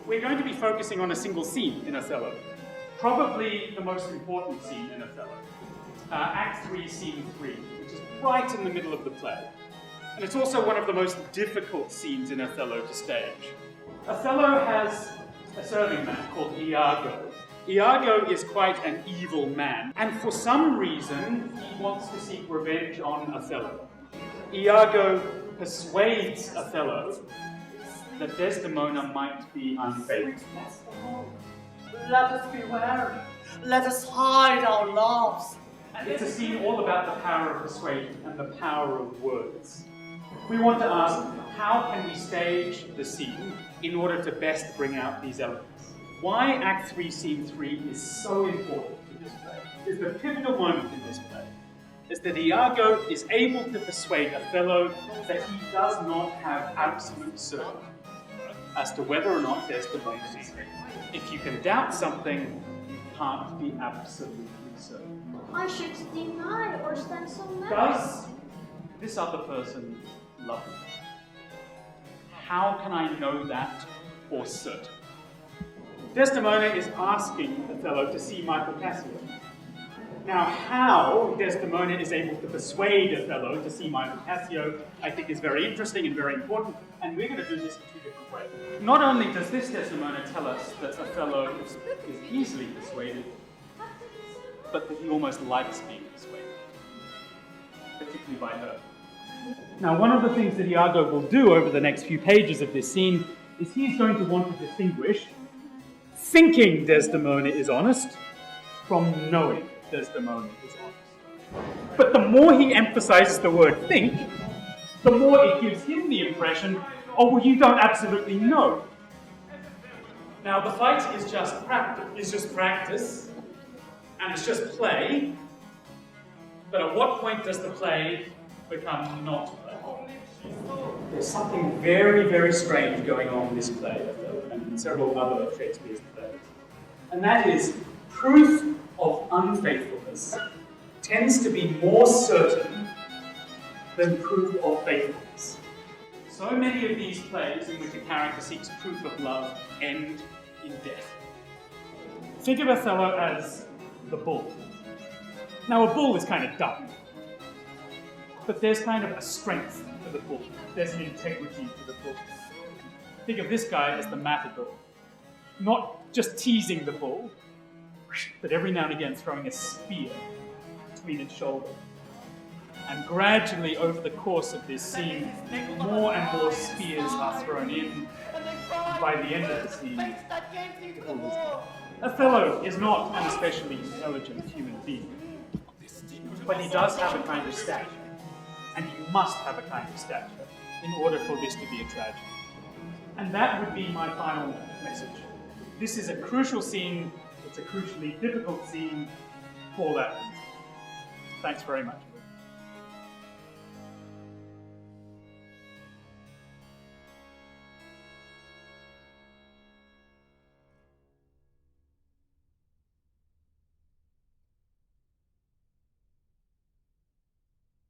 we're going to be focusing on a single scene in Othello. Probably the most important scene in Othello. Act 3, Scene 3, which is right in the middle of the play. And it's also one of the most difficult scenes in Othello to stage. Othello has a serving man called Iago. Iago is quite an evil man, and for some reason, he wants to seek revenge on Othello. Iago persuades Othello that Desdemona might be unfaithful. Let us be wary. Let us hide our loves. It's a scene all about the power of persuasion and the power of words. We want to ask, how can we stage the scene in order to best bring out these elements? Why Act 3, Scene 3 is so important to this play, is the pivotal moment in this play, is that Iago is able to persuade Othello that he does not have absolute certainty as to whether or not Desdemona is free. If you can doubt something, you can't be absolutely certain. I should deny or stand so mad. Does this other person love me? How can I know that for certain? Desdemona is asking Othello to see Michael Cassio. Now, how Desdemona is able to persuade Othello to see Michael Cassio, I think is very interesting and very important, and we're going to do this in two different ways. Not only does this Desdemona tell us that Othello is easily persuaded, but that he almost likes being persuaded, particularly by her. Now, one of the things that Iago will do over the next few pages of this scene is he's going to want to distinguish thinking Desdemona is honest from knowing Desdemona is honest. But the more he emphasizes the word think, the more it gives him the impression, oh, well, you don't absolutely know. Now, the fight is just practice, and it's just play. But at what point does the play become not play? There's something very, very strange going on in this play, and in several other of Shakespeare's plays. And that is, proof of unfaithfulness tends to be more certain than proof of faithfulness. So many of these plays in which a character seeks proof of love end in death. Think of Othello as the bull. Now, a bull is kind of dumb, but there's kind of a strength to the bull. There's an integrity to the bull. Think of this guy as the matador, not just teasing the bull, but every now and again throwing a spear between its shoulders. And gradually, over the course of this scene, more and more spears are thrown in, and by the end of the scene, the bull is dead. Othello is not an especially intelligent human being, but he does have a kind of stature, and he must have a kind of stature in order for this to be a tragedy. And that would be my final message. This is a crucial scene, it's a crucially difficult scene for that reason. Thanks very much.